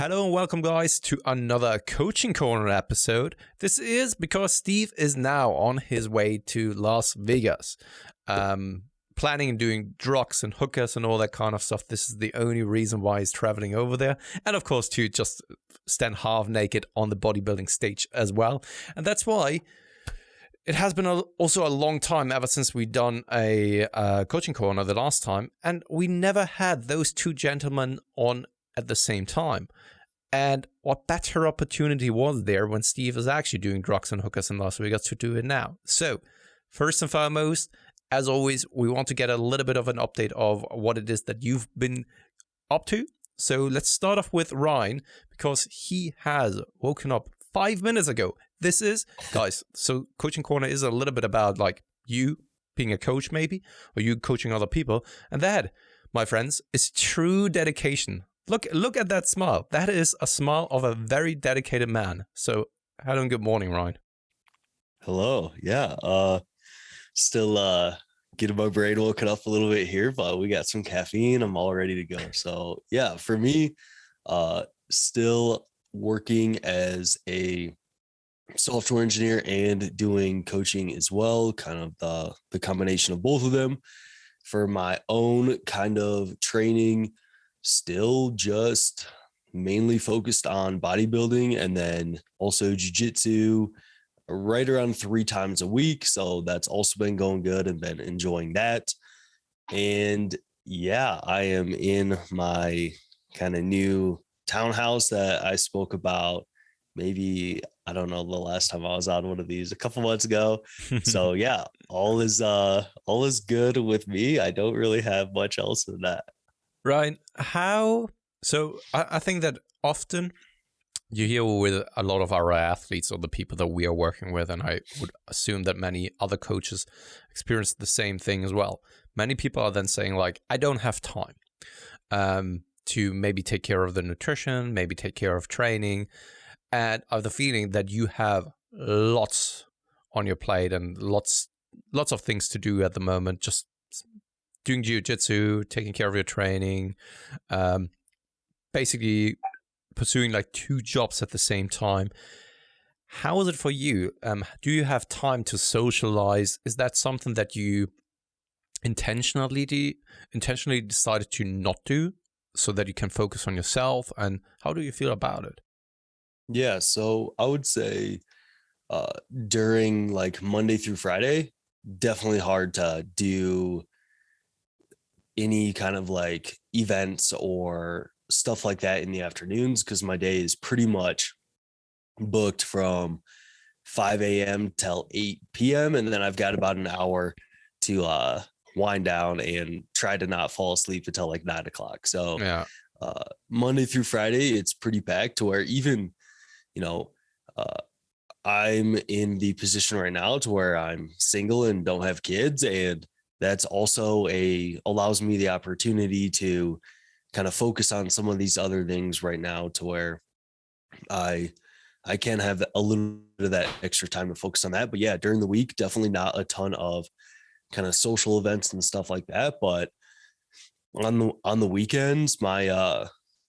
Hello and welcome, guys, to another Coaching Corner episode. This is because Steve is now on his way to Las Vegas, planning and doing drugs and hookers and all that kind of stuff. This is the only reason why he's traveling over there. And of course, to just stand half naked on the bodybuilding stage as well. And that's why it has been also a long time ever since we done a Coaching Corner the last time. And we never had those two gentlemen on at the same time. And what better opportunity was there when Steve is actually doing drugs and hookers in Las Vegas to do it now? So, first and foremost, as always, we want to get a little bit of an update of what it is that you've been up to. So let's start off with Ryan, because he has woken up 5 minutes ago. This is, guys, so Coaching Corner is a little bit about like you being a coach maybe, or you coaching other people. And that, my friends, is true dedication. Look at that smile. That is a smile of a very dedicated man. So, hello and good morning, Ryan. Hello. Yeah. Still getting my brain woken up a little bit here, but we got some caffeine. I'm all ready to go. So yeah, for me, still working as a software engineer and doing coaching as well, kind of the combination of both of them. For my own kind of training, still just mainly focused on bodybuilding and then also jiu-jitsu right around 3 times a week. So that's also been going good and been enjoying that. And yeah, I am in my kind of new townhouse that I spoke about maybe, I don't know, the last time I was on one of these a couple months ago. So yeah, all is good with me. I don't really have much else than that. Ryan, so I think that often you hear with a lot of our athletes or the people that we are working with, and I would assume that many other coaches experience the same thing as well. Many people are then saying like, I don't have time to maybe take care of the nutrition, maybe take care of training, and I have the feeling that you have lots on your plate and lots of things to do at the moment, just doing jiu-jitsu, taking care of your training, basically pursuing like 2 jobs at the same time. How is it for you? Do you have time to socialize? Is that something that you intentionally decided to not do so that you can focus on yourself? And how do you feel about it? Yeah, so I would say during like Monday through Friday, definitely hard to do any kind of like events or stuff like that in the afternoons, because my day is pretty much booked from 5 a.m. till 8 p.m. And then I've got about an hour to wind down and try to not fall asleep until like 9 o'clock. So yeah, Monday through Friday, it's pretty packed to where even, I'm in the position right now to where I'm single and don't have kids. And that's also allows me the opportunity to kind of focus on some of these other things right now, to where I can have a little bit of that extra time to focus on that. But yeah, during the week, definitely not a ton of kind of social events and stuff like that. But on the weekends,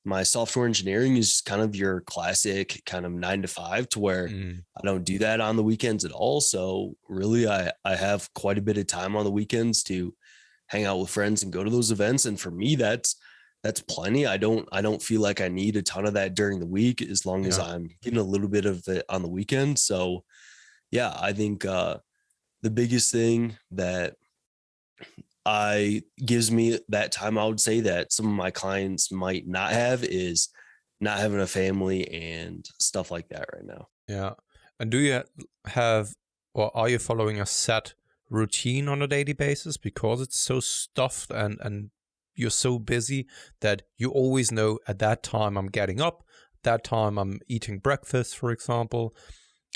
my software engineering is kind of your classic kind of 9 to 5, to where I don't do that on the weekends at all. So really, I have quite a bit of time on the weekends to hang out with friends and go to those events. And for me, that's plenty. I don't feel like I need a ton of that during the week, as long as I'm getting a little bit of it on the weekend. So yeah, I think the biggest thing that gives me that time, I would say, that some of my clients might not have, is not having a family and stuff like that right now. Yeah. And do you have, or are you following a set routine on a daily basis, because it's so stuffed and you're so busy that you always know at that time I'm getting up, that time I'm eating breakfast, for example?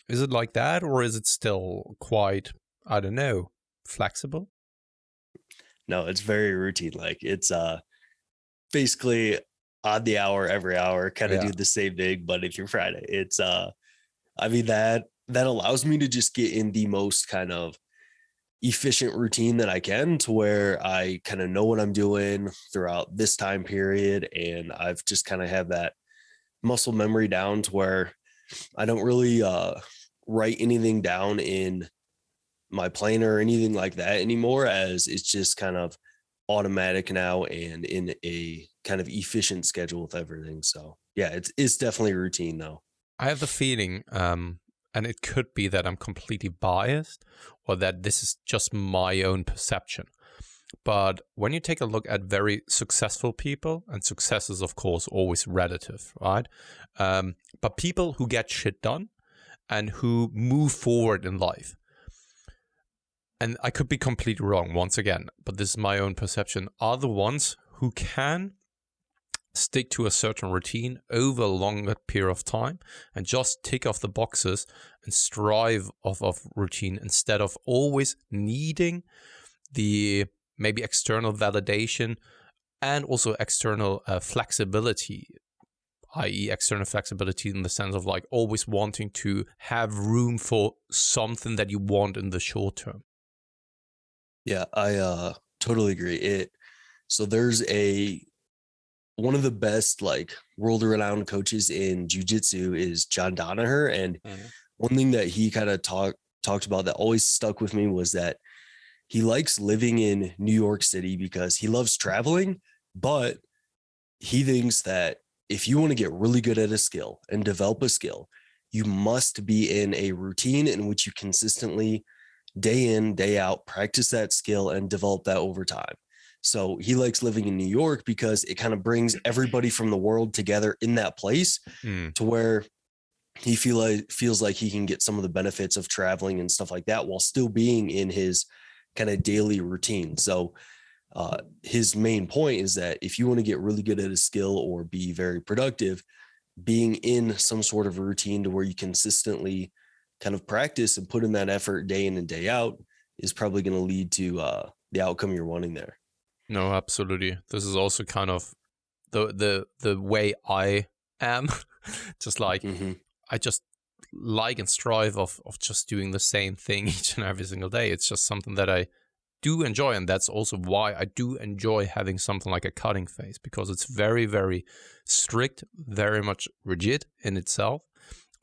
Is it like that, or is it still quite, I don't know, flexible? No, it's very routine. Like it's basically on the hour, every hour, kind of do the same thing Monday through Friday. It's I mean, that allows me to just get in the most kind of efficient routine that I can, to where I kind of know what I'm doing throughout this time period. And I've just kind of have that muscle memory down to where I don't really write anything down in my planner or anything like that anymore, as it's just kind of automatic now and in a kind of efficient schedule with everything. So yeah, it's definitely a routine though. I have the feeling, and it could be that I'm completely biased or that this is just my own perception. But when you take a look at very successful people, and success is, of course, always relative, right? But people who get shit done and who move forward in life, and I could be completely wrong once again, but this is my own perception, are the ones who can stick to a certain routine over a longer period of time and just tick off the boxes and strive off of routine instead of always needing the maybe external validation and also external flexibility, i.e. external flexibility in the sense of like always wanting to have room for something that you want in the short term. Yeah, I totally agree. So there's one of the best like world-renowned coaches in jiu-jitsu is John Danaher, and one thing that he kind of talked about that always stuck with me was that he likes living in New York City because he loves traveling, but he thinks that if you want to get really good at a skill and develop a skill, you must be in a routine in which you consistently, day in, day out, practice that skill and develop that over time. So he likes living in New York because it kind of brings everybody from the world together in that place to where he feels like he can get some of the benefits of traveling and stuff like that while still being in his kind of daily routine. So his main point is that if you want to get really good at a skill or be very productive, being in some sort of routine to where you consistently kind of practice and put in that effort day in and day out is probably going to lead to the outcome you're wanting there. No, absolutely. This is also kind of the way I am. Just like I just like and strive of just doing the same thing each and every single day. It's just something that I do enjoy, and that's also why I do enjoy having something like a cutting phase, because it's very, very strict, very much rigid in itself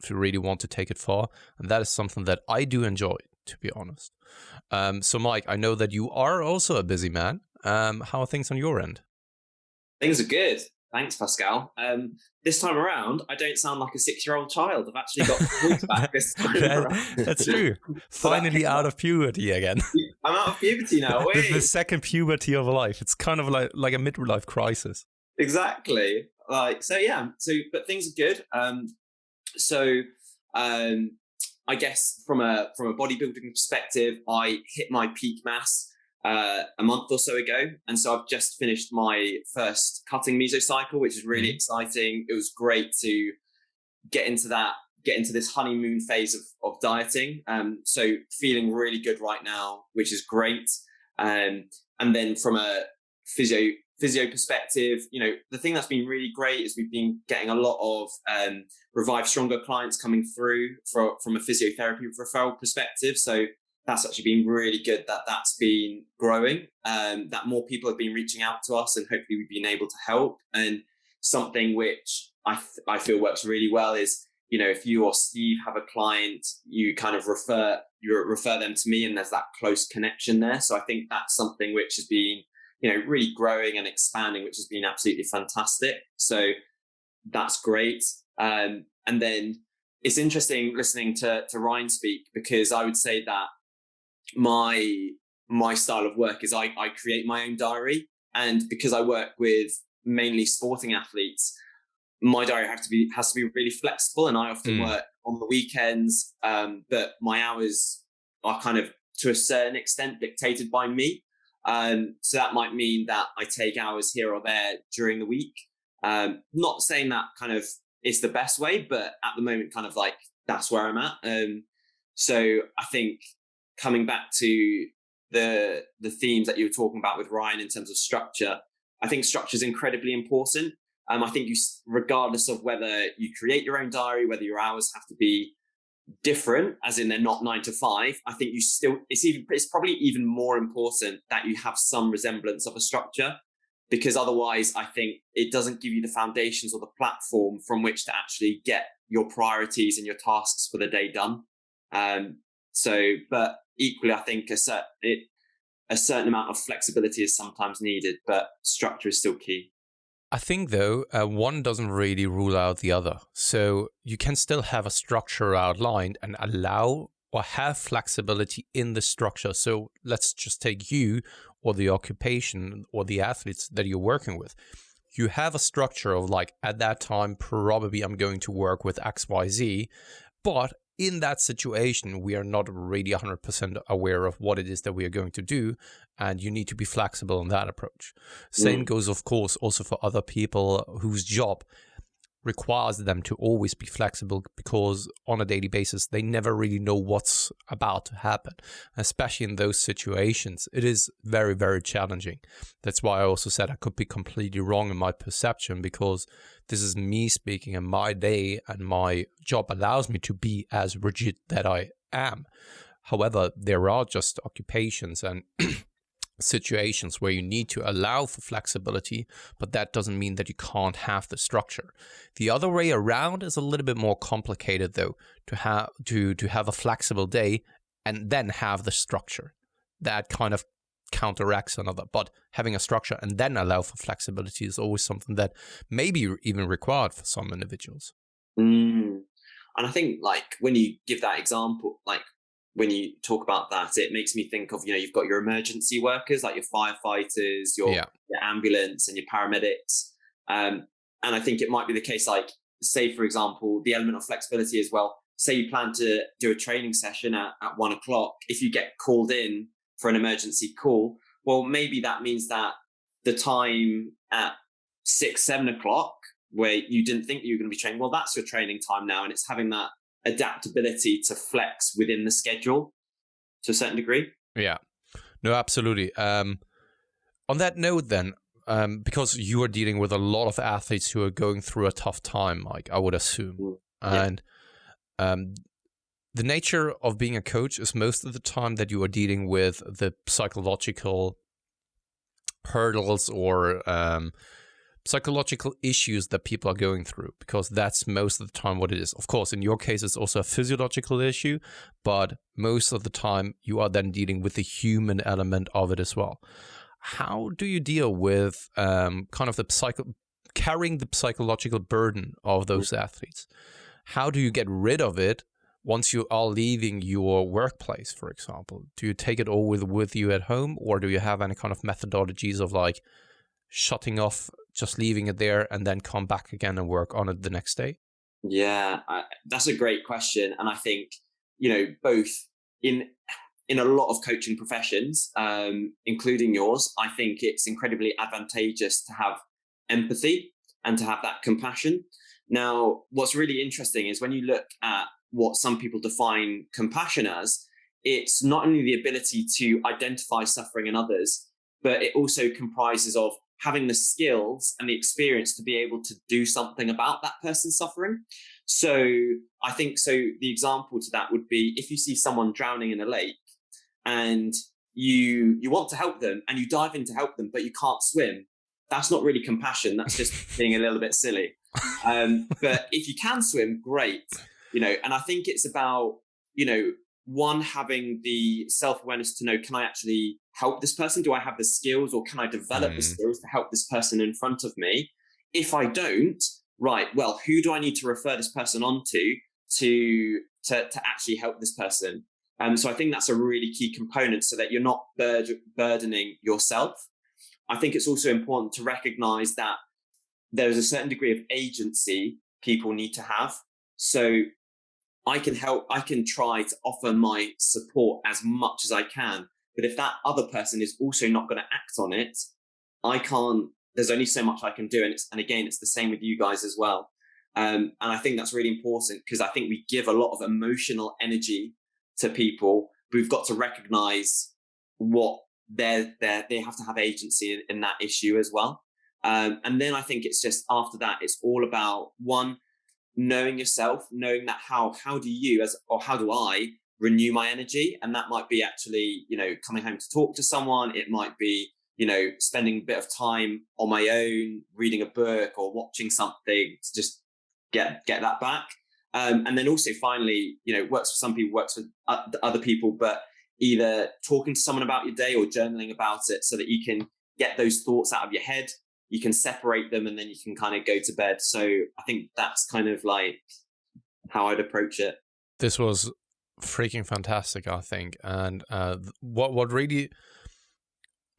if you really want to take it far, and that is something that I do enjoy, to be honest. So Mike, I know that you are also a busy man. How are things on your end? Things are good. Thanks, Pascal. This time around, I don't sound like a 6-year-old child. I've actually got voice back this time around. That's true. Finally out of puberty again. I'm out of puberty now. The second puberty of life. It's kind of like a midlife crisis. Exactly. But things are good. I guess from a bodybuilding perspective, I hit my peak mass a month or so ago, and so I've just finished my first cutting mesocycle, which is really exciting. It was great to get into this honeymoon phase of dieting. So feeling really good right now, which is great. And then from a physio perspective, the thing that's been really great is we've been getting a lot of Revive Stronger clients coming through from a physiotherapy referral perspective. So that's actually been really good that's been growing, that more people have been reaching out to us, and hopefully we've been able to help. And something which I feel works really well is, if you or Steve have a client, you kind of refer them to me, and there's that close connection there. So I think that's something which has been, really growing and expanding, which has been absolutely fantastic. So that's great. And then it's interesting listening to Ryan speak, because I would say that my style of work is I create my own diary, and because I work with mainly sporting athletes, my diary has to be really flexible, and I often work on the weekends, but my hours are kind of to a certain extent dictated by me. So that might mean that I take hours here or there during the week. Not saying that kind of is the best way, but at the moment, kind of like that's where I'm at. So I think coming back to the themes that you were talking about with Ryan in terms of structure, I think structure is incredibly important. I think regardless of whether you create your own diary, whether your hours have to be different, as in they're not 9 to 5, I think it's probably even more important that you have some resemblance of a structure, because otherwise I think it doesn't give you the foundations or the platform from which to actually get your priorities and your tasks for the day done. But equally, I think a certain amount of flexibility is sometimes needed, but structure is still key. I think, though, one doesn't really rule out the other. So you can still have a structure outlined and allow or have flexibility in the structure. So let's just take you or the occupation or the athletes that you're working with. You have a structure of like, at that time, probably I'm going to work with XYZ, but in that situation, we are not really 100% aware of what it is that we are going to do, and you need to be flexible in that approach. Same goes, of course, also for other people whose job requires them to always be flexible, because on a daily basis, they never really know what's about to happen. Especially in those situations, it is very, very challenging. That's why I also said I could be completely wrong in my perception, because this is me speaking, and my day and my job allows me to be as rigid that I am. However, there are just occupations and situations where you need to allow for flexibility, but that doesn't mean that you can't have the structure. The other way around is a little bit more complicated, though, to have a flexible day and then have the structure. That kind of counteracts another, but having a structure and then allow for flexibility is always something that may be even required for some individuals. And I think, like, when you give that example, like when you talk about that, it makes me think of, you've got your emergency workers, like your firefighters, your ambulance and your paramedics. And I think it might be the case, like, say, for example, the element of flexibility as well. Say you plan to do a training session at 1:00. If you get called in for an emergency call, well, maybe that means that the time at 6-7 o'clock where you didn't think you were going to be training, well, that's your training time now. And it's having that adaptability to flex within the schedule to a certain degree. Yeah, no, absolutely. On that note then, because you are dealing with a lot of athletes who are going through a tough time, Mike, I would assume. And the nature of being a coach is most of the time that you are dealing with the psychological hurdles or psychological issues that people are going through, because that's most of the time what it is. Of course, in your case, it's also a physiological issue, but most of the time you are then dealing with the human element of it as well. How do you deal with kind of carrying the psychological burden of those athletes? How do you get rid of it once you are leaving your workplace, for example? Do you take it all with you at home, or do you have any kind of methodologies of like shutting off, just leaving it there and then come back again and work on it the next day? Yeah, that's a great question. And I think, both in a lot of coaching professions, including yours, I think it's incredibly advantageous to have empathy and to have that compassion. Now, what's really interesting is when you look at what some people define compassion as, it's not only the ability to identify suffering in others, but it also comprises of having the skills and the experience to be able to do something about that person's suffering. So I think, the example to that would be if you see someone drowning in a lake and you want to help them and you dive in to help them, but you can't swim. That's not really compassion. That's just being a little bit silly. But if you can swim, great. And I think it's about, one, having the self-awareness to know, can I actually help this person? Do I have the skills, or can I develop the skills to help this person in front of me? If I don't, right, well, who do I need to refer this person on to actually help this person? So I think that's a really key component, so that you're not burdening yourself. I think it's also important to recognize that there's a certain degree of agency people need to have. So I can try to offer my support as much as I can. But if that other person is also not going to act on it, there's only so much I can do. And again, it's the same with you guys as well. And I think that's really important, because I think we give a lot of emotional energy to people. We've got to recognize what they have to have agency in that issue as well. And then I think it's just after that, it's all about, one, knowing yourself, knowing that how do I renew my energy? And that might be actually, coming home to talk to someone. It might be spending a bit of time on my own, reading a book or watching something to just get that back. And then also finally, works for some people, works for other people, but either talking to someone about your day or journaling about it so that you can get those thoughts out of your head, you can separate them, and then you can kind of go to bed. So I think that's kind of like how I'd approach it. This was freaking fantastic, I think. And what really,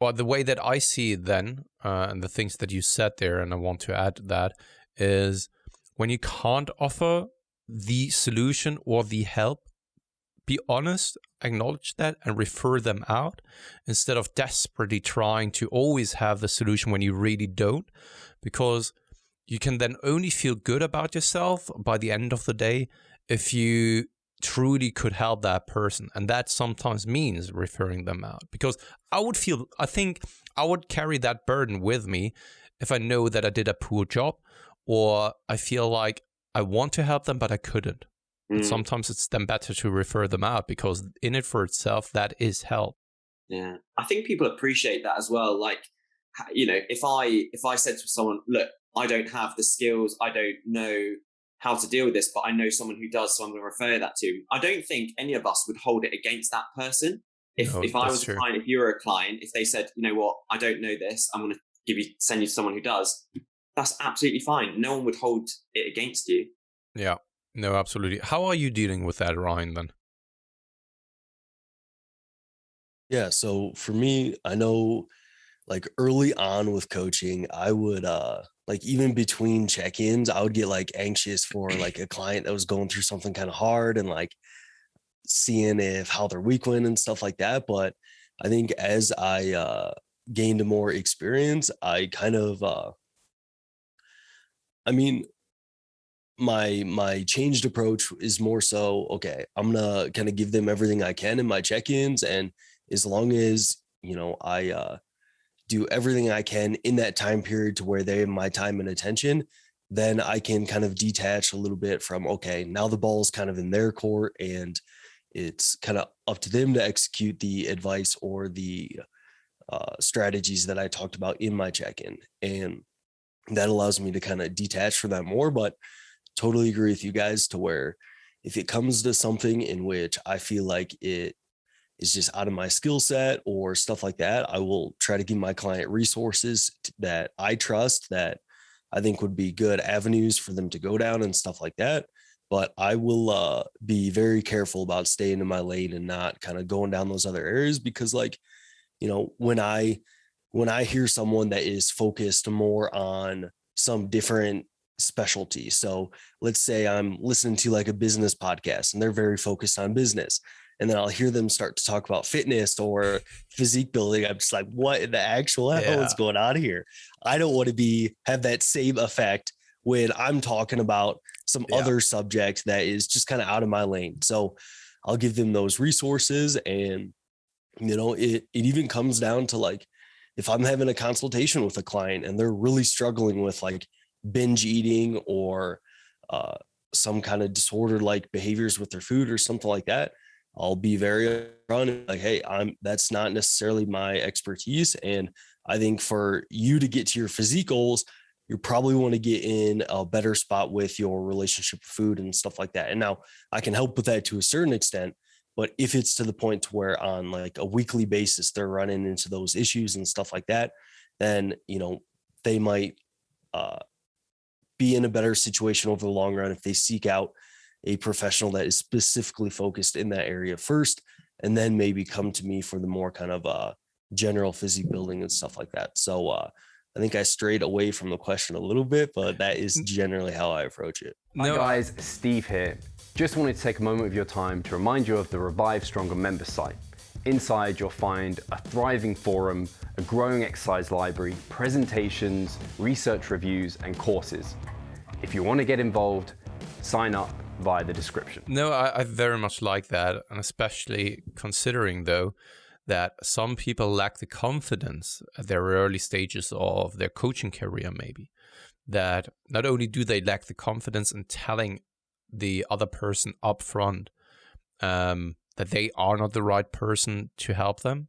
well, the way that I see it then, and the things that you said there, and I want to add to that, is when you can't offer the solution or the help, be honest, acknowledge that, and refer them out instead of desperately trying to always have the solution when you really don't, because you can then only feel good about yourself by the end of the day if you truly could help that person. And that sometimes means referring them out, because I think I would carry that burden with me if I know that I did a poor job, or I feel like I want to help them, but I couldn't. Sometimes it's then better to refer them out, because in it for itself, that is help. Yeah. I think people appreciate that as well. Like, if I said to someone, look, I don't have the skills, I don't know how to deal with this, but I know someone who does, so I'm going to refer that to. I don't think any of us would hold it against that person. If I was a client, if you were a client, if they said, you know what, I don't know this, I'm going to send you to someone who does, that's absolutely fine. No one would hold it against you. Yeah, no, absolutely. How are you dealing with that, Ryan, then? Yeah, so for me, I know like early on with coaching, I would like even between check-ins, I would get like anxious for like a client that was going through something kind of hard and like seeing how their week went and stuff like that. But I think as I gained more experience, I kind of my changed approach is more so, okay, I'm gonna kind of give them everything I can in my check-ins, and as long as I do everything I can in that time period to where they have my time and attention, then I can kind of detach a little bit from, okay, now the ball is kind of in their court and it's kind of up to them to execute the advice or the strategies that I talked about in my check-in. And that allows me to kind of detach from that more. But totally agree with you guys to where if it comes to something in which I feel like it is just out of my skill set or stuff like that, I will try to give my client resources that I trust, that I think would be good avenues for them to go down and stuff like that. But I will be very careful about staying in my lane and not kind of going down those other areas, because like, when I hear someone that is focused more on some different specialty. So let's say I'm listening to like a business podcast and they're very focused on business, and then I'll hear them start to talk about fitness or physique building. I'm just like, what in the actual hell is going on here? I don't want to have that same effect when I'm talking about some other subject that is just kind of out of my lane. So I'll give them those resources. And, it even comes down to like, if I'm having a consultation with a client and they're really struggling with like binge eating or some kind of disorder like behaviors with their food or something like that, I'll be very upfront, like, hey, that's not necessarily my expertise. And I think for you to get to your physique goals, you probably want to get in a better spot with your relationship with food and stuff like that. And now I can help with that to a certain extent, but if it's to the point to where on like a weekly basis, they're running into those issues and stuff like that, then, they might be in a better situation over the long run if they seek out a professional that is specifically focused in that area first, and then maybe come to me for the more kind of general physique building and stuff like that. So I think I strayed away from the question a little bit, but that is generally how I approach it. Hi guys, Steve here. Just wanted to take a moment of your time to remind you of the Revive Stronger member site. Inside, you'll find a thriving forum, a growing exercise library, presentations, research reviews, and courses. If you want to get involved, sign up via the description. No, I very much like that, and especially considering, though, that some people lack the confidence at their early stages of their coaching career, maybe. That not only do they lack the confidence in telling the other person up front that they are not the right person to help them,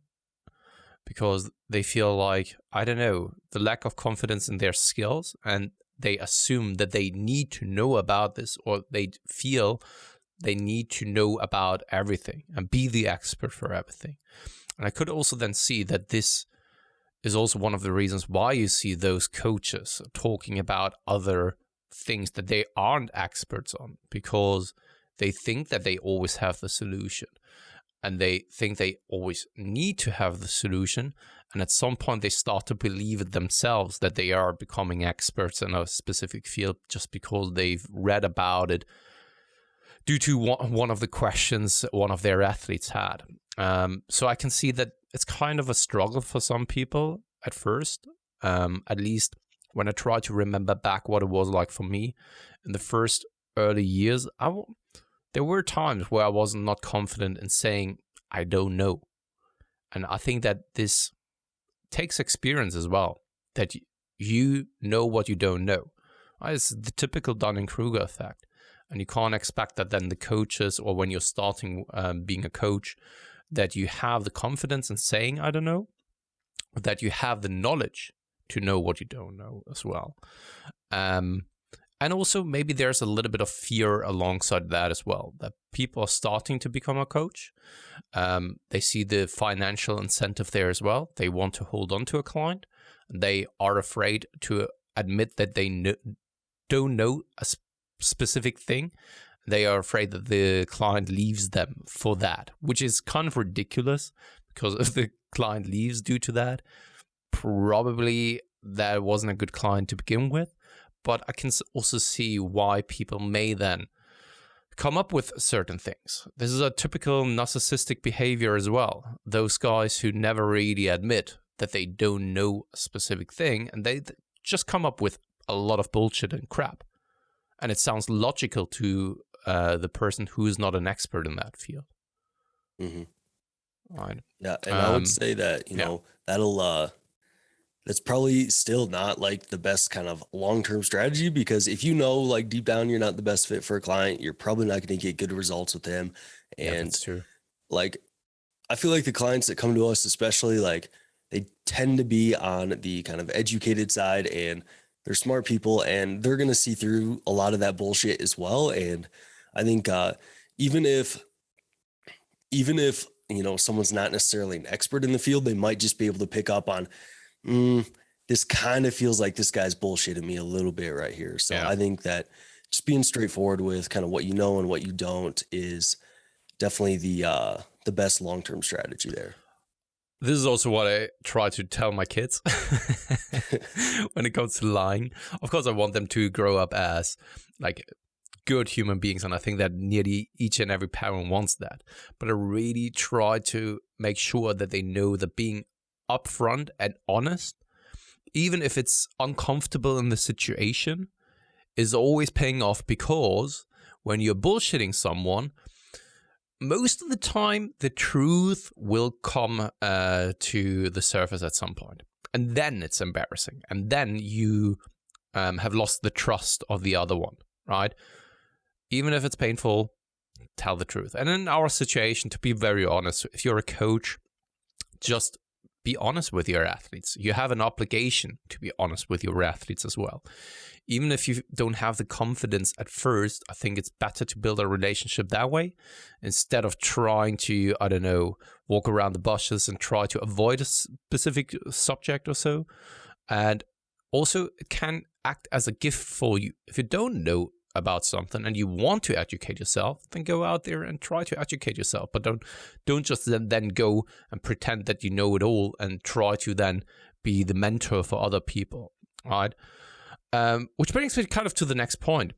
because they feel like, I don't know, the lack of confidence in their skills, and they assume that they need to know about this, or they feel they need to know about everything and be the expert for everything. And I could also then see that this is also one of the reasons why you see those coaches talking about other things that they aren't experts on, because they think that they always have the solution, and they think they always need to have the solution. And at some point they start to believe it themselves, that they are becoming experts in a specific field just because they've read about it due to one of the questions one of their athletes had. So I can see that it's kind of a struggle for some people at first, at least when I try to remember back what it was like for me in the first early years. There were times where I was not confident in saying, I don't know. And I think that this takes experience as well, that you know what you don't know. It's the typical Dunning-Kruger effect. And you can't expect that then the coaches, or when you're starting being a coach, that you have the confidence in saying, I don't know, that you have the knowledge to know what you don't know as well. And also maybe there's a little bit of fear alongside that as well, that people are starting to become a coach. They see the financial incentive there as well. They want to hold on to a client. They are afraid to admit that they don't know a specific thing. They are afraid that the client leaves them for that, which is kind of ridiculous, because if the client leaves due to that, probably that wasn't a good client to begin with. But I can also see why people may then come up with certain things. This is a typical narcissistic behavior as well. Those guys who never really admit that they don't know a specific thing, and they just come up with a lot of bullshit and crap. And it sounds logical to the person who is not an expert in that field. Mm-hmm. Right. Yeah, and I would say that, you know, that's probably still not like the best kind of long-term strategy, because if you know, like deep down, you're not the best fit for a client, you're probably not going to get good results with them. And that's true. Like, I feel like the clients that come to us, especially, like, they tend to be on the kind of educated side, and they're smart people, and they're going to see through a lot of that bullshit as well. And I think even if, you know, someone's not necessarily an expert in the field, they might just be able to pick up on, this kind of feels like this guy's bullshitting me a little bit right here. So I think that just being straightforward with kind of what you know and what you don't is definitely the best long-term strategy there. This is also what I try to tell my kids when it comes to lying. Of course, I want them to grow up as like good human beings, and I think that nearly each and every parent wants that. But I really try to make sure that they know that being upfront and honest, even if it's uncomfortable in the situation, is always paying off, because when you're bullshitting someone, most of the time the truth will come to the surface at some point, and then it's embarrassing, and then you have lost the trust of the other one, right? Even if it's painful, tell the truth. And in our situation, to be very honest, if you're a coach, just be honest with your athletes. You have an obligation to be honest with your athletes as well. Even if you don't have the confidence at first, I think it's better to build a relationship that way, instead of trying to, I don't know, walk around the bushes and try to avoid a specific subject or so. And also, it can act as a gift for you. If you don't know about something and you want to educate yourself, then go out there and try to educate yourself. But don't just then go and pretend that you know it all and try to then be the mentor for other people, right? Which brings me kind of to the next point.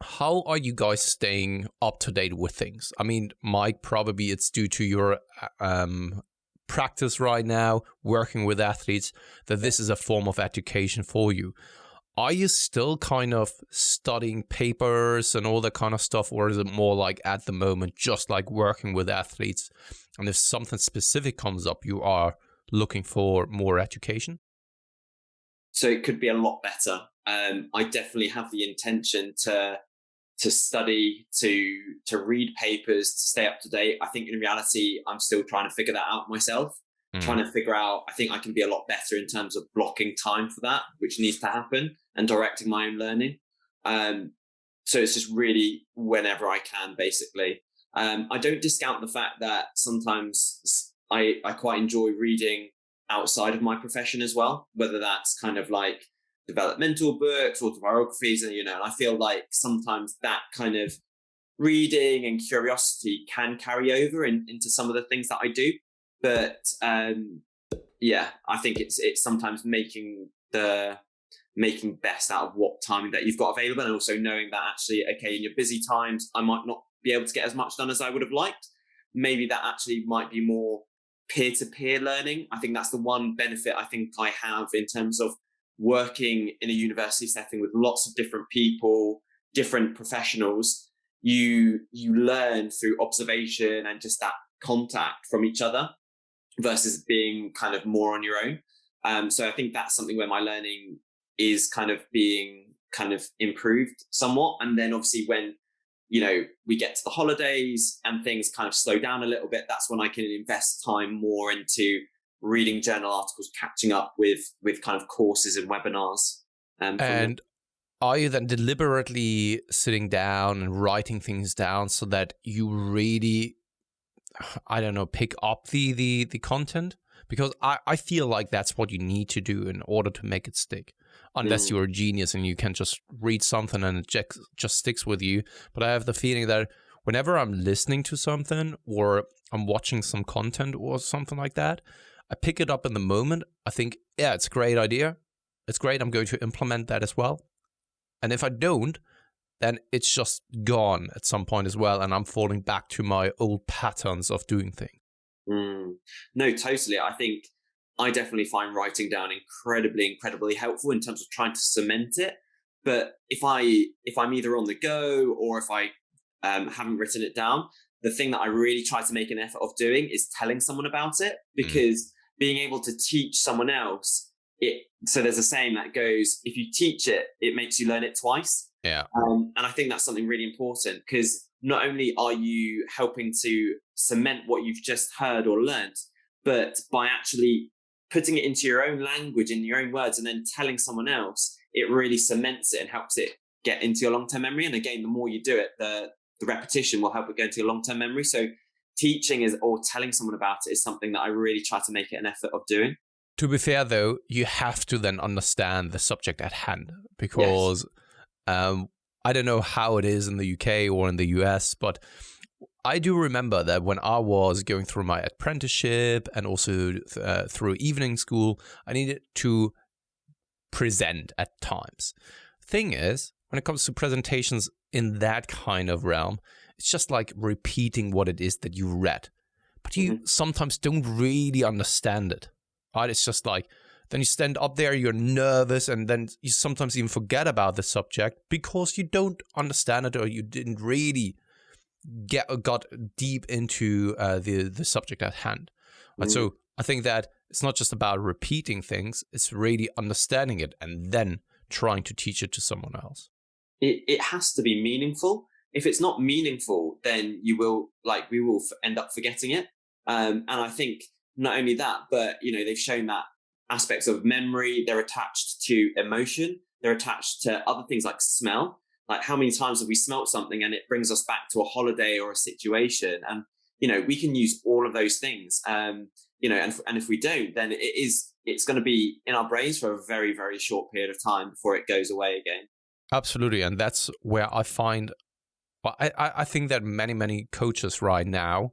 How are you guys staying up to date with things? I mean, Mike, probably it's due to your practice right now, working with athletes, that this is a form of education for you. Are you still kind of studying papers and all that kind of stuff, or is it more like at the moment just like working with athletes, and if something specific comes up, you are looking for more education? So it could be a lot better. I definitely have the intention to study, to read papers, to stay up to date. I think in reality, I'm still trying to figure that out myself. trying to figure out, I think I can be a lot better in terms of blocking time for that, which needs to happen, and directing my own learning. So it's just really whenever I can, basically. I don't discount the fact that sometimes I quite enjoy reading outside of my profession as well, whether that's kind of like developmental books, autobiographies, and, and I feel like sometimes that kind of reading and curiosity can carry over into some of the things that I do. But I think it's sometimes making best out of what time that you've got available, and also knowing that actually, okay, in your busy times, I might not be able to get as much done as I would have liked. Maybe that actually might be more peer-to-peer learning. I think that's the one benefit I think I have in terms of working in a university setting with lots of different people, different professionals. You learn through observation and just that contact from each other versus being kind of more on your own. So I think that's something where my learning is kind of being kind of improved somewhat. And then obviously when, we get to the holidays and things kind of slow down a little bit, that's when I can invest time more into reading journal articles, catching up with kind of courses and webinars. And are you then deliberately sitting down and writing things down so that you really, I don't know, pick up the content? Because I feel like that's what you need to do in order to make it stick. Unless you're a genius and you can just read something and it just sticks with you. But I have the feeling that whenever I'm listening to something or I'm watching some content or something like that, I pick it up in the moment. I think, yeah, it's a great idea. It's great. I'm going to implement that as well. And if I don't, then it's just gone at some point as well. And I'm falling back to my old patterns of doing things. No, totally. I think I definitely find writing down incredibly helpful in terms of trying to cement it. But if I'm either on the go or if I haven't written it down, the thing that I really try to make an effort of doing is telling someone about it, because being able to teach someone else, so there's a saying that goes, if you teach it, it makes you learn it twice. Yeah. And I think that's something really important, because not only are you helping to cement what you've just heard or learned, but by actually putting it into your own language, in your own words, and then telling someone else, it really cements it and helps it get into your long-term memory. And again, the more you do it, the repetition will help it go into your long-term memory. So teaching or telling someone about it is something that I really try to make it an effort of doing. To be fair, though, you have to then understand the subject at hand, because I don't know how it is in the UK or in the US, but I do remember that when I was going through my apprenticeship and also through evening school, I needed to present at times. Thing is, when it comes to presentations in that kind of realm, it's just like repeating what it is that you read, but you sometimes don't really understand it. Right? It's just like, then you stand up there, you're nervous, and then you sometimes even forget about the subject because you don't understand it, or you didn't really got deep into the subject at hand. And so I think that it's not just about repeating things, it's really understanding it and then trying to teach it to someone else. It has to be meaningful. If it's not meaningful, then we will end up forgetting it. And I think not only that, but they've shown that aspects of memory, they're attached to emotion, they're attached to other things like smell. Like, how many times have we smelt something and it brings us back to a holiday or a situation? And we can use all of those things. And if we don't, then it's going to be in our brains for a very, very short period of time before it goes away again. Absolutely. And that's where I find, well, I think that many coaches right now,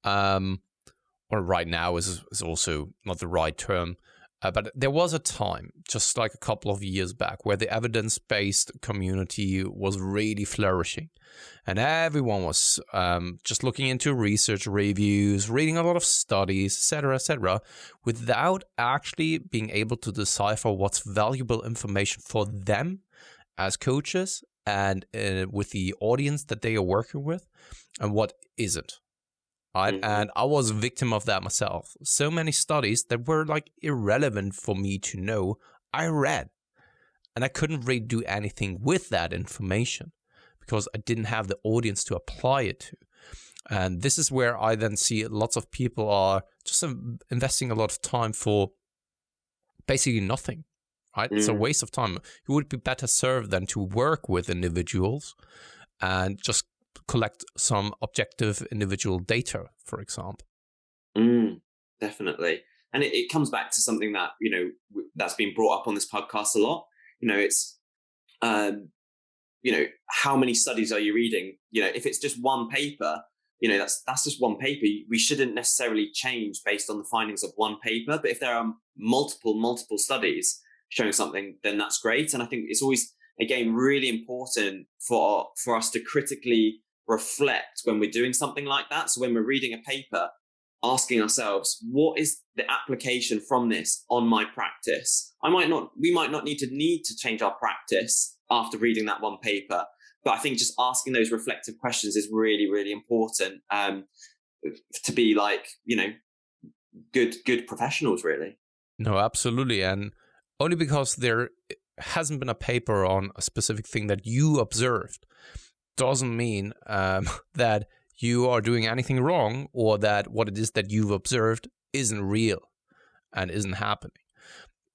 or right now is also not the right term, but there was a time, just like a couple of years back, where the evidence-based community was really flourishing. And everyone was just looking into research reviews, reading a lot of studies, etc., without actually being able to decipher what's valuable information for them as coaches and with the audience that they are working with, and what isn't. Right? And I was a victim of that myself. So many studies that were like irrelevant for me to know, I read. And I couldn't really do anything with that information because I didn't have the audience to apply it to. And this is where I then see lots of people are just investing a lot of time for basically nothing, right? It's a waste of time. You would be better served than to work with individuals and just collect some objective individual data, for example. Definitely. And it comes back to something that, that's been brought up on this podcast a lot. It's, how many studies are you reading? If it's just one paper, that's just one paper. We shouldn't necessarily change based on the findings of one paper. But if there are multiple studies showing something, then that's great. And I think it's always, again, really important for us to critically reflect when we're doing something like that. So when we're reading a paper, asking ourselves, what is the application from this on my practice? We might not need to change our practice after reading that one paper. But I think just asking those reflective questions is really, really important to be good professionals, really. No, absolutely. And only because there hasn't been a paper on a specific thing that you observed doesn't mean that you are doing anything wrong, or that what it is that you've observed isn't real and isn't happening.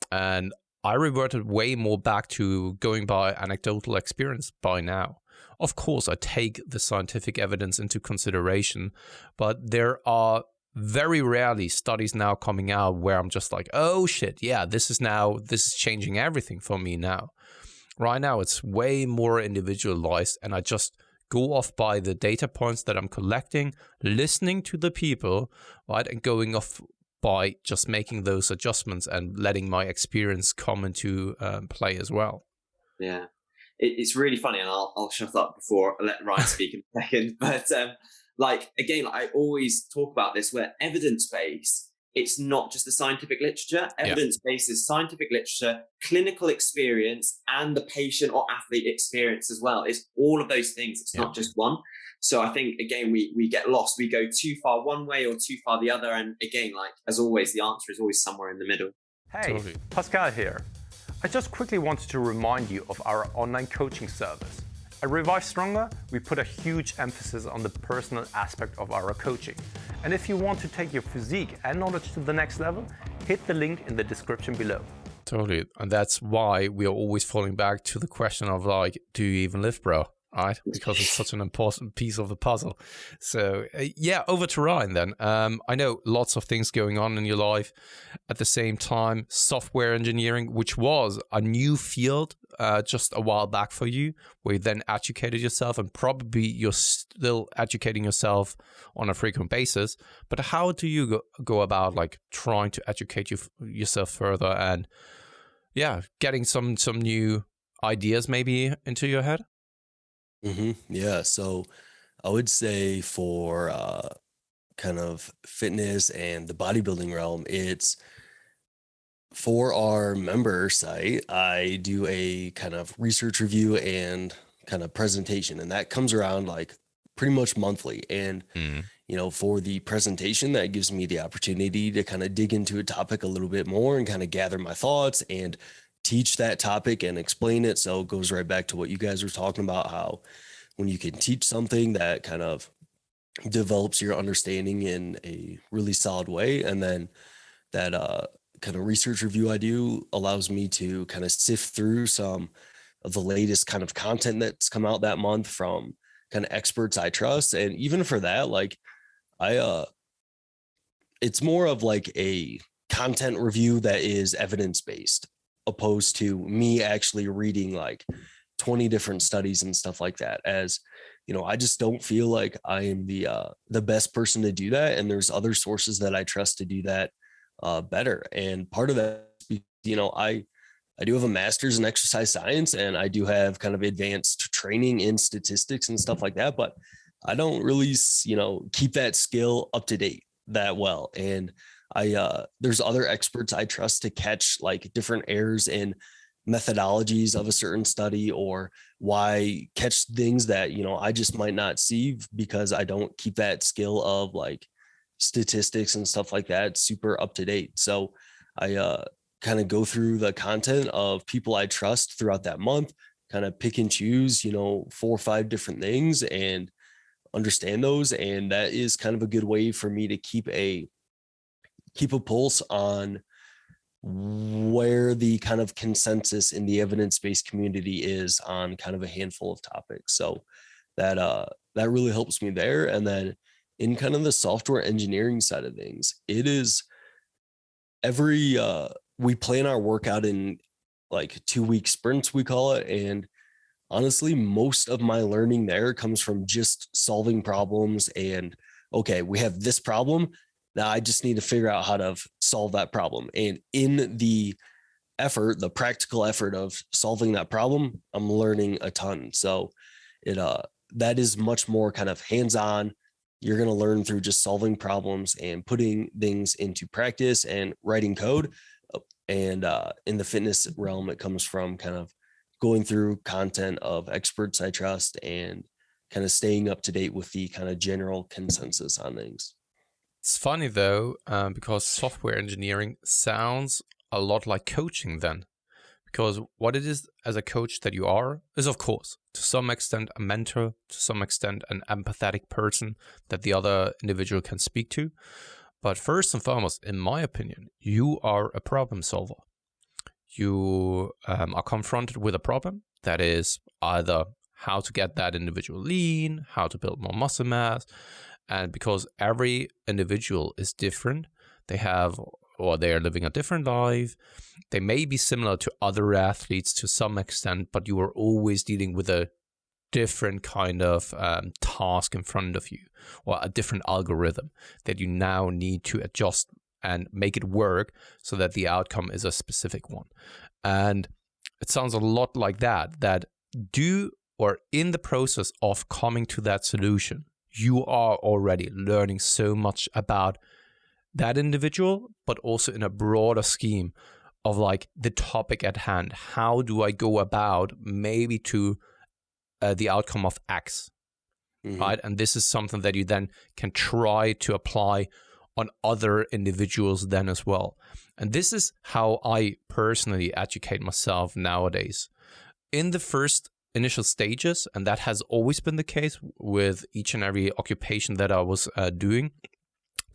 And I reverted way more back to going by anecdotal experience by now. Of course, I take the scientific evidence into consideration, but there are very rarely studies now coming out where I'm just like, oh shit, yeah, this is changing everything for me now. Right now, it's way more individualized, and I just go off by the data points that I'm collecting, listening to the people, right, and going off by just making those adjustments and letting my experience come into play as well. Yeah, it's really funny, and I'll shut up before I let Ryan speak in a second. But I always talk about this, where evidence-based, it's not just the scientific literature. Evidence-based is scientific literature, clinical experience, and the patient or athlete experience as well. It's all of those things. It's not just one. So I think, again, we get lost. We go too far one way or too far the other. And again, as always, the answer is always somewhere in the middle. Hey, totally. Pascal here. I just quickly wanted to remind you of our online coaching service. At Revive Stronger, we put a huge emphasis on the personal aspect of our coaching. And if you want to take your physique and knowledge to the next level, hit the link in the description below. Totally. And that's why we are always falling back to the question of do you even live, bro? Right? Because it's such an important piece of the puzzle. So over to Ryan then. I know lots of things going on in your life at the same time. Software engineering, which was a new field just a while back for you, where you then educated yourself, and probably you're still educating yourself on a frequent basis. But how do you go about trying to educate yourself further and getting some new ideas maybe into your head? Yeah, so I would say for kind of fitness and the bodybuilding realm, it's for our member site, I do a kind of research review and kind of presentation, and that comes around pretty much monthly. And for the presentation, that gives me the opportunity to kind of dig into a topic a little bit more and kind of gather my thoughts and teach that topic and explain it. So it goes right back to what you guys were talking about, how when you can teach something, that kind of develops your understanding in a really solid way. And then that kind of research review I do allows me to kind of sift through some of the latest kind of content that's come out that month from kind of experts I trust. And even for that, it's more of a content review that is evidence-based, opposed to me actually reading 20 different studies and stuff like that. As I just don't feel like I am the best person to do that, and there's other sources that I trust to do that better. And part of that, I do have a master's in exercise science, and I do have kind of advanced training in statistics and stuff like that, but I don't really keep that skill up to date that well. And there's other experts I trust to catch different errors in methodologies of a certain study, or why catch things that I just might not see, because I don't keep that skill of statistics and stuff like that super up to date. So I kind of go through the content of people I trust throughout that month, kind of pick and choose 4 or 5 different things and understand those. And that is kind of a good way for me to keep a keep a pulse on where the kind of consensus in the evidence-based community is on kind of a handful of topics. So that really helps me there. And then in kind of the software engineering side of things, it is we plan our workout in like 2-week sprints, we call it. And honestly, most of my learning there comes from just solving problems and, okay, we have this problem. Now I just need to figure out how to solve that problem. And in the effort, the practical effort of solving that problem, I'm learning a ton. So that is much more kind of hands-on. You're going to learn through just solving problems and putting things into practice and writing code. And in the fitness realm, it comes from kind of going through content of experts I trust and kind of staying up to date with the kind of general consensus on things. It's funny though, because software engineering sounds a lot like coaching then. Because what it is as a coach that you are is, of course, to some extent a mentor, to some extent an empathetic person that the other individual can speak to. But first and foremost, in my opinion, you are a problem solver. You are confronted with a problem that is either how to get that individual lean, how to build more muscle mass. And because every individual is different, they are living a different life. They may be similar to other athletes to some extent, but you are always dealing with a different kind of task in front of you, or a different algorithm that you now need to adjust and make it work so that the outcome is a specific one. And it sounds a lot like that in the process of coming to that solution, you are already learning so much about that individual, but also in a broader scheme of like the topic at hand. How do I go about maybe to the outcome of X, right? And this is something that you then can try to apply on other individuals then as well. And this is how I personally educate myself nowadays. In the first initial stages, and that has always been the case with each and every occupation that I was doing.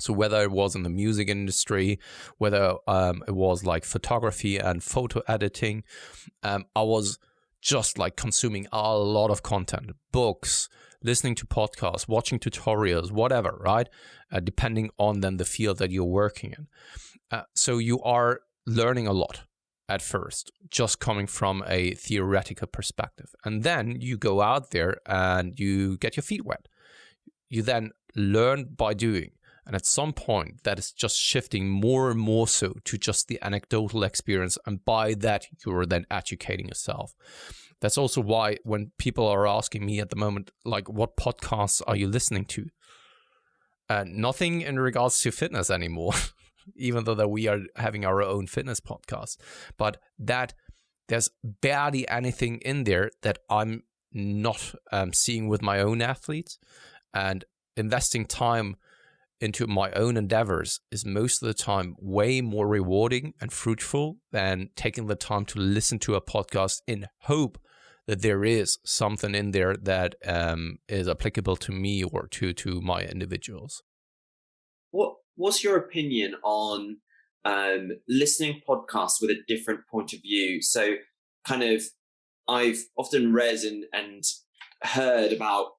So whether it was in the music industry, whether it was like photography and photo editing, I was just like consuming a lot of content, books, listening to podcasts, watching tutorials, whatever, right? Depending on then the field that you're working in. So you are learning a lot at first, just coming from a theoretical perspective. And then you go out there and you get your feet wet. You then learn by doing. And at some point, that is just shifting more and more so to just the anecdotal experience. And by that, you're then educating yourself. That's also why when people are asking me at the moment, like, what podcasts are you listening to? Nothing in regards to fitness anymore, even though that we are having our own fitness podcast. But that there's barely anything in there that I'm not seeing with my own athletes. And investing time into my own endeavors is most of the time way more rewarding and fruitful than taking the time to listen to a podcast in hope that there is something in there that is applicable to me or to my individuals. What's your opinion on listening podcasts with a different point of view? So kind of, I've often read and heard about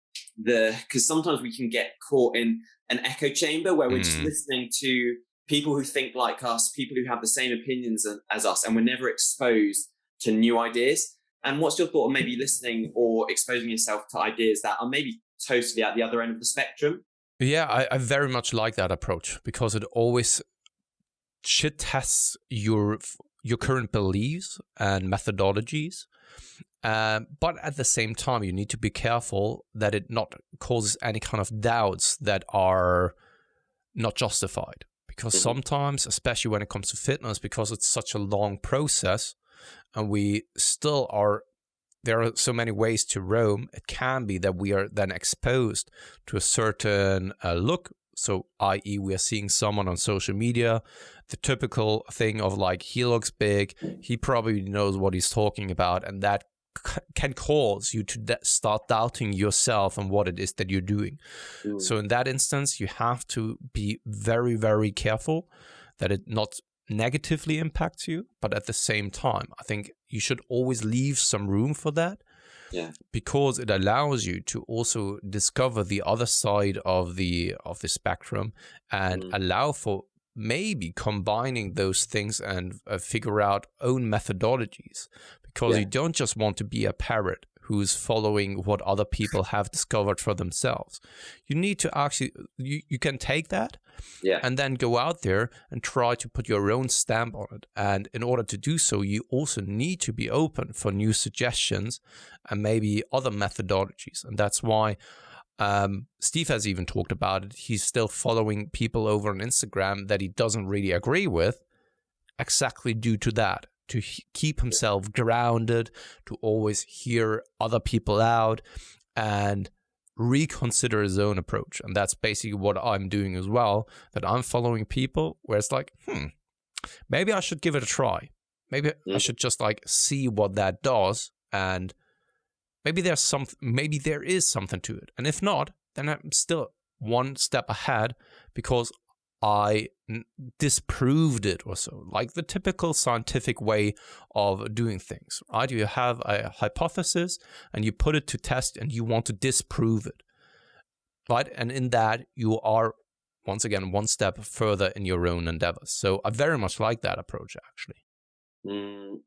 because sometimes we can get caught in an echo chamber where we're just listening to people who think like us, people who have the same opinions as us, and we're never exposed to new ideas. And what's your thought on maybe listening or exposing yourself to ideas that are maybe totally at the other end of the spectrum? Yeah, I very much like that approach because it always shit tests your current beliefs and methodologies. But at the same time, you need to be careful that it not causes any kind of doubts that are not justified. Because sometimes, especially when it comes to fitness, because it's such a long process and we still are, there are so many ways to roam, it can be that we are then exposed to a certain look. So, i.e., we are seeing someone on social media, the typical thing of like, he looks big, he probably knows what he's talking about, and that can cause you to start doubting yourself and what it is that you're doing. So in that instance, you have to be very, very careful that it not negatively impacts you, but at the same time, I think you should always leave some room for that. Yeah. Because it allows you to also discover the other side of the spectrum and allow for maybe combining those things and figure out own methodologies, because you don't just want to be a parrot who's following what other people have discovered for themselves. You need to actually, you can take that and then go out there and try to put your own stamp on it. And in order to do so, you also need to be open for new suggestions and maybe other methodologies. And that's why Steve has even talked about it. He's still following people over on Instagram that he doesn't really agree with, exactly due to that, to keep himself grounded, to always hear other people out and reconsider his own approach. And that's basically what I'm doing as well, that I'm following people where it's like, maybe I should give it a try. Maybe I should just like see what that does, and maybe there is something to it. And if not, then I'm still one step ahead because I disproved it or so, like the typical scientific way of doing things, right? You have a hypothesis and you put it to test and you want to disprove it, right? And in that, you are, once again, one step further in your own endeavors. So I very much like that approach, actually.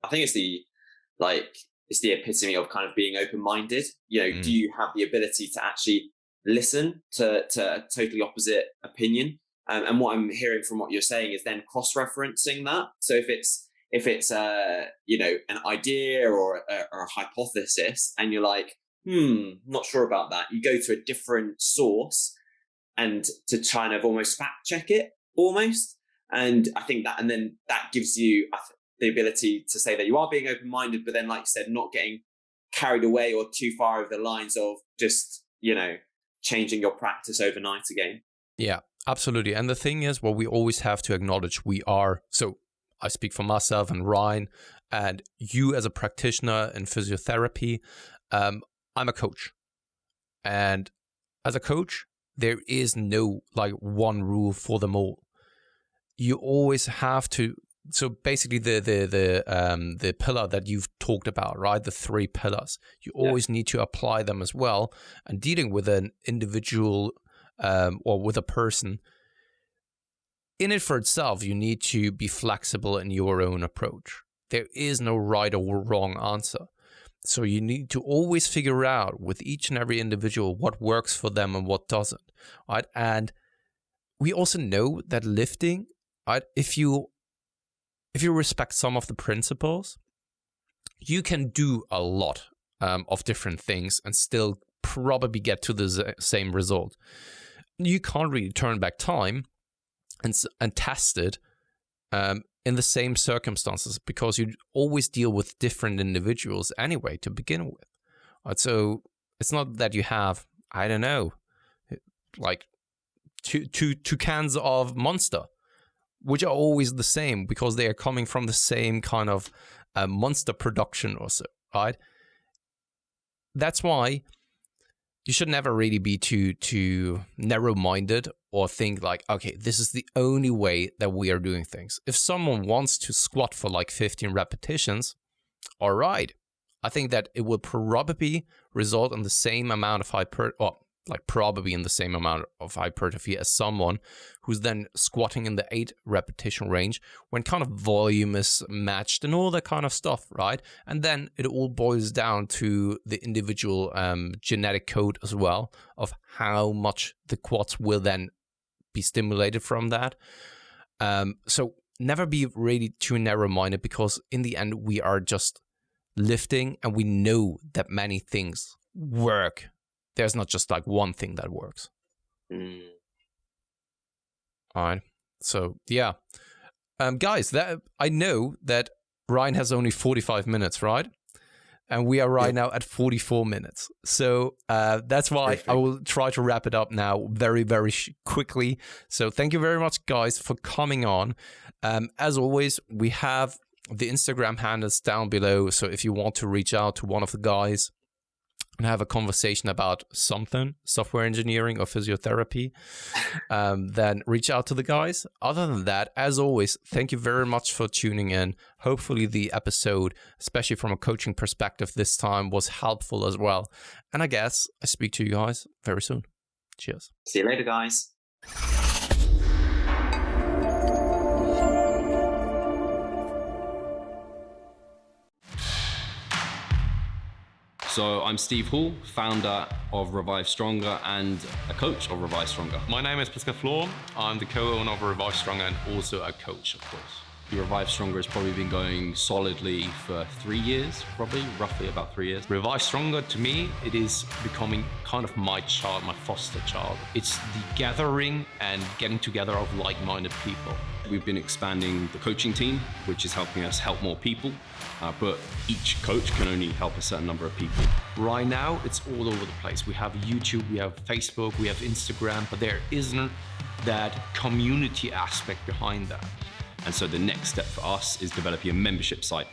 I think it's the epitome of kind of being open-minded. You know, do you have the ability to actually listen to a totally opposite opinion? And what I'm hearing from what you're saying is then cross-referencing that. So if it's you know, an idea or a hypothesis, and you're like, not sure about that, you go to a different source and to kind of almost fact check it almost. And I think that, and then that gives you the ability to say that you are being open-minded, but then, like you said, not getting carried away or too far over the lines of just, you know, changing your practice overnight again. Yeah, absolutely. And the thing is, what we always have to acknowledge, so I speak for myself and Ryan and you as a practitioner in physiotherapy. I'm a coach. And as a coach, there is no like one rule for them all. You always have to. So basically, the pillar that you've talked about, right? The 3 pillars. You always need to apply them as well. And dealing with an individual or with a person, in it for itself, you need to be flexible in your own approach. There is no right or wrong answer. So you need to always figure out with each and every individual what works for them and what doesn't, right? And we also know that lifting, right? If you respect some of the principles, you can do a lot of different things and still probably get to the same result. You can't really turn back time and test it in the same circumstances, because you always deal with different individuals anyway to begin with. Right? So it's not that you have, I don't know, like two cans of Monster, which are always the same because they are coming from the same kind of Monster production or so, right? That's why you should never really be too narrow-minded or think like, okay, this is the only way that we are doing things. If someone wants to squat for like 15 repetitions, all right. I think that it will probably result in the same amount of hypertrophy as someone who's then squatting in the 8 repetition range when kind of volume is matched and all that kind of stuff, right? And then it all boils down to the individual genetic code as well of how much the quads will then be stimulated from that. So never be really too narrow-minded, because in the end we are just lifting and we know that many things work. There's not just like one thing that works. All right. So yeah, guys, that I know that Ryan has only 45 minutes, right? And we are right now at 44 minutes. So that's why I will try to wrap it up now very, very quickly. So thank you very much, guys, for coming on. As always, we have the Instagram handles down below. So if you want to reach out to one of the guys, and have a conversation about something, software engineering or physiotherapy, then reach out to the guys. Other than that, as always, thank you very much for tuning in. Hopefully the episode, especially from a coaching perspective this time, was helpful as well. And I guess I speak to you guys very soon. Cheers. See you later, guys. So I'm Steve Hall, founder of Revive Stronger and a coach of Revive Stronger. My name is Pascal Flor. I'm the co-owner of Revive Stronger and also a coach, of course. Revive Stronger has probably been going solidly for 3 years, roughly about 3 years. Revive Stronger, to me, it is becoming kind of my child, my foster child. It's the gathering and getting together of like-minded people. We've been expanding the coaching team, which is helping us help more people, but each coach can only help a certain number of people. Right now, it's all over the place. We have YouTube, we have Facebook, we have Instagram, but there isn't that community aspect behind that. And so the next step for us is developing a membership site.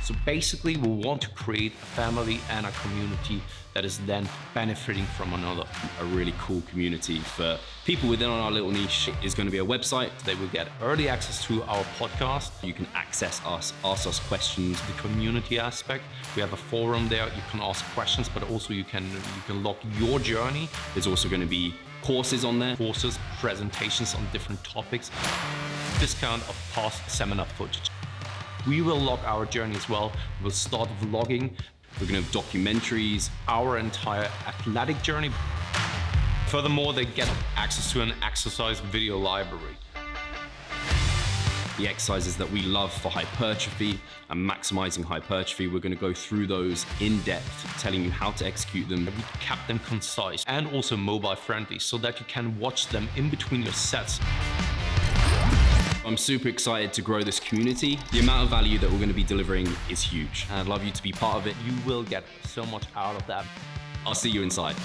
So basically, we want to create a family and a community that is then benefiting from another. A really cool community for people within our little niche is going to be a website. They will get early access to our podcast. You can access us, ask us questions. The community aspect, we have a forum there. You can ask questions, but also you can log your journey. There's also going to be courses on there. Courses, presentations on different topics. Discount of past seminar footage. We will log our journey as well. We'll start vlogging. We're going to have documentaries. Our entire athletic journey. Furthermore, they get access to an exercise video library. The exercises that we love for hypertrophy and maximizing hypertrophy, we're going to go through those in depth, telling you how to execute them. We kept them concise and also mobile friendly so that you can watch them in between your sets. I'm super excited to grow this community. The amount of value that we're going to be delivering is huge. And I'd love you to be part of it. You will get so much out of that. I'll see you inside.